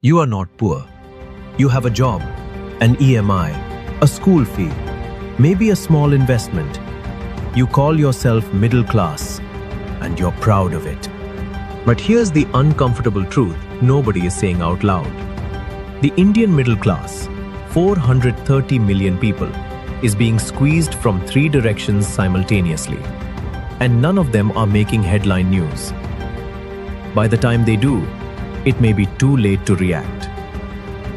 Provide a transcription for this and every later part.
You are not poor. You have a job, an EMI, a school fee, maybe a small investment. You call yourself middle class, and you're proud of it. But here's the uncomfortable truth nobody is saying out loud. The Indian middle class, 430 million people, is being squeezed from three directions simultaneously. And none of them are making headline news. By the time they do, it may be too late to react.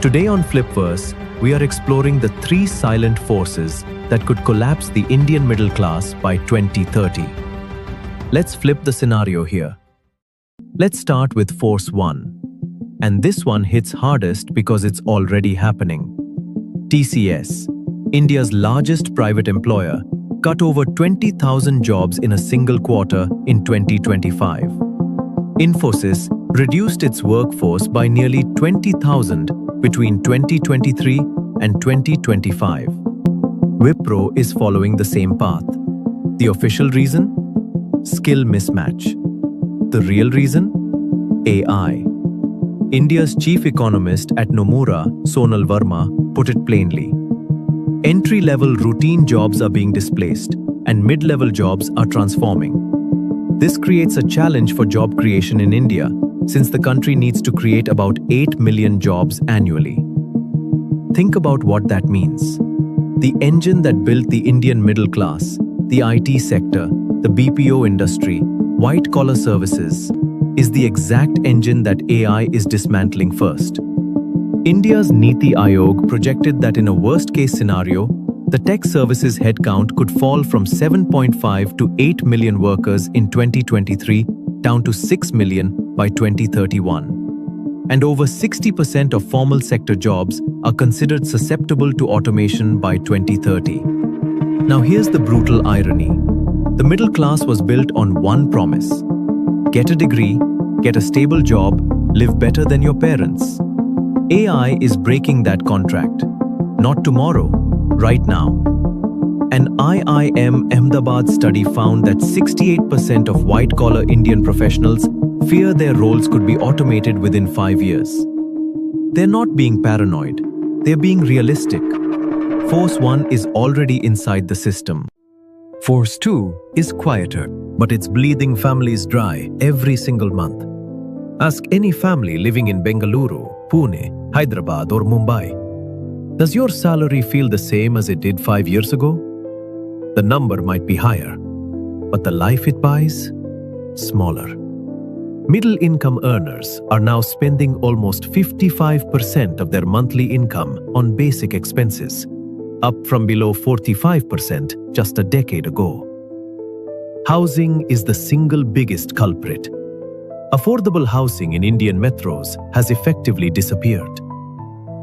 Today on Flipverse, we are exploring the three silent forces that could collapse the Indian middle class by 2030. Let's flip the scenario here. Let's start with Force 1. And this one hits hardest because it's already happening. TCS, India's largest private employer, cut over 20,000 jobs in a single quarter in 2025. Infosys reduced its workforce by nearly 20,000 between 2023 and 2025. Wipro is following the same path. The official reason? Skill mismatch. The real reason? AI. India's chief economist at Nomura, Sonal Verma, put it plainly. Entry-level routine jobs are being displaced, and mid-level jobs are transforming. This creates a challenge for job creation in India, since the country needs to create about 8 million jobs annually. Think about what that means. The engine that built the Indian middle class, the IT sector, the BPO industry, white-collar services, is the exact engine that AI is dismantling first. India's NITI Aayog projected that in a worst-case scenario, the tech services headcount could fall from 7.5 to 8 million workers in 2023 down to 6 million by 2031. And over 60% of formal sector jobs are considered susceptible to automation by 2030. Now here's the brutal irony. The middle class was built on one promise. Get a degree, get a stable job, live better than your parents. AI is breaking that contract. Not tomorrow, right now. An IIM Ahmedabad study found that 68% of white-collar Indian professionals fear their roles could be automated within 5 years. They're not being paranoid, they're being realistic. Force 1 is already inside the system. Force 2 is quieter, but it's bleeding families dry every single month. Ask any family living in Bengaluru, Pune, Hyderabad or Mumbai. Does your salary feel the same as it did 5 years ago? The number might be higher, but the life it buys? Smaller. Middle-income earners are now spending almost 55% of their monthly income on basic expenses, up from below 45% just a decade ago. Housing is the single biggest culprit. Affordable housing in Indian metros has effectively disappeared.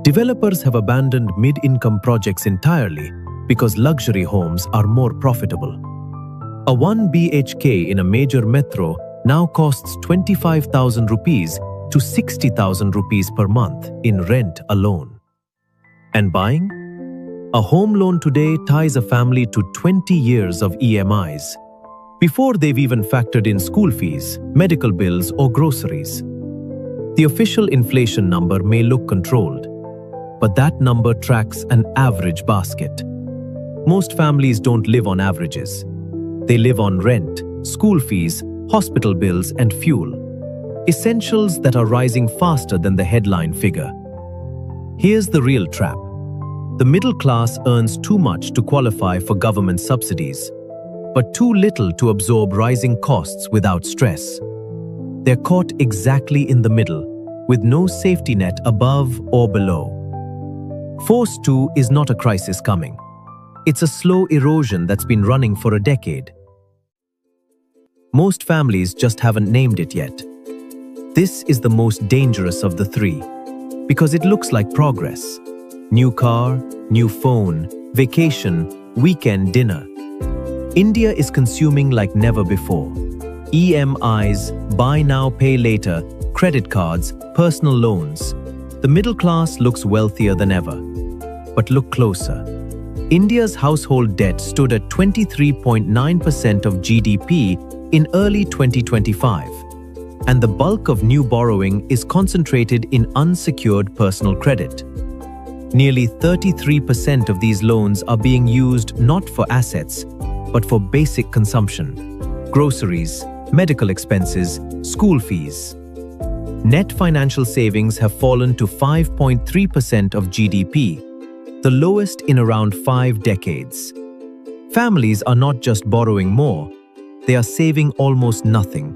Developers have abandoned mid-income projects entirely because luxury homes are more profitable. A 1 BHK in a major metro now costs 25,000 rupees to 60,000 rupees per month in rent alone. And buying? A home loan today ties a family to 20 years of EMIs, before they've even factored in school fees, medical bills, or groceries. The official inflation number may look controlled, but that number tracks an average basket. Most families don't live on averages. They live on rent, school fees, hospital bills, and fuel. Essentials that are rising faster than the headline figure. Here's the real trap. The middle class earns too much to qualify for government subsidies, but too little to absorb rising costs without stress. They're caught exactly in the middle, with no safety net above or below. Force 2 is not a crisis coming. It's a slow erosion that's been running for a decade. Most families just haven't named it yet. This is the most dangerous of the three, because it looks like progress. New car, new phone, vacation, weekend dinner. India is consuming like never before. EMIs, buy now, pay later, credit cards, personal loans. The middle class looks wealthier than ever. But look closer. India's household debt stood at 23.9% of GDP in early 2025. and the bulk of new borrowing is concentrated in unsecured personal credit. Nearly 33% of these loans are being used not for assets, but for basic consumption: groceries, medical expenses, school fees. Net financial savings have fallen to 5.3% of GDP, the lowest in around 5 decades. Families are not just borrowing more, they are saving almost nothing,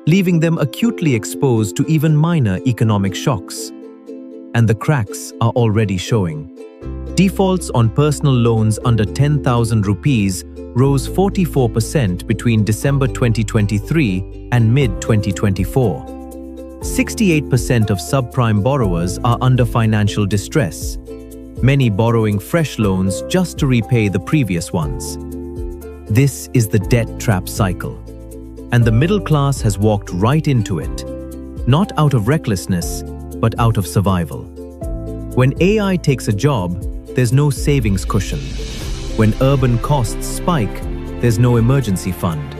leaving them acutely exposed to even minor economic shocks. And the cracks are already showing. Defaults on personal loans under 10,000 rupees rose 44% between December 2023 and mid-2024. 68% of subprime borrowers are under financial distress, many borrowing fresh loans just to repay the previous ones. This is the debt trap cycle, and the middle class has walked right into it, not out of recklessness, but out of survival. When AI takes a job, there's no savings cushion. When urban costs spike, there's no emergency fund.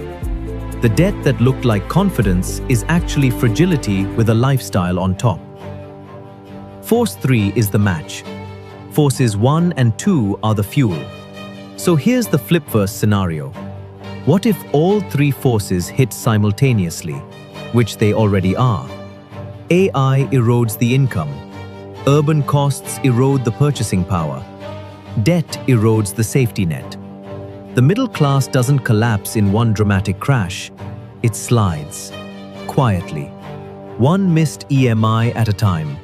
The debt that looked like confidence is actually fragility with a lifestyle on top. Force 3 is the match. Forces 1 and 2 are the fuel. So here's the Flipverse scenario. What if all 3 forces hit simultaneously, which they already are? AI erodes the income. Urban costs erode the purchasing power. Debt erodes the safety net. The middle class doesn't collapse in one dramatic crash. It slides, quietly. One missed EMI at a time.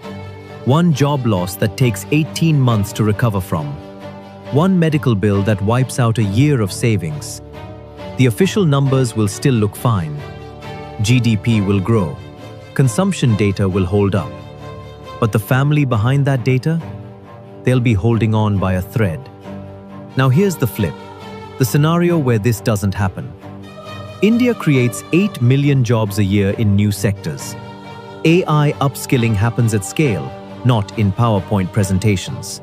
One job loss that takes 18 months to recover from. One medical bill that wipes out a year of savings. The official numbers will still look fine. GDP will grow. Consumption data will hold up. But the family behind that data? They'll be holding on by a thread. Now here's the flip. The scenario where this doesn't happen. India creates 8 million jobs a year in new sectors. AI upskilling happens at scale, not in PowerPoint presentations.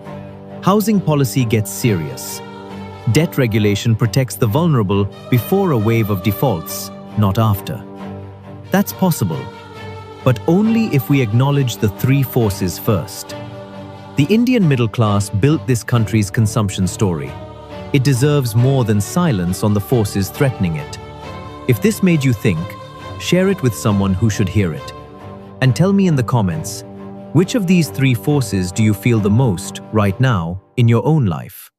Housing policy gets serious. Debt regulation protects the vulnerable before a wave of defaults, not after. That's possible, but only if we acknowledge the 3 forces first. The Indian middle class built this country's consumption story. It deserves more than silence on the forces threatening it. If this made you think, share it with someone who should hear it. And tell me in the comments, which of these 3 forces do you feel the most right now in your own life?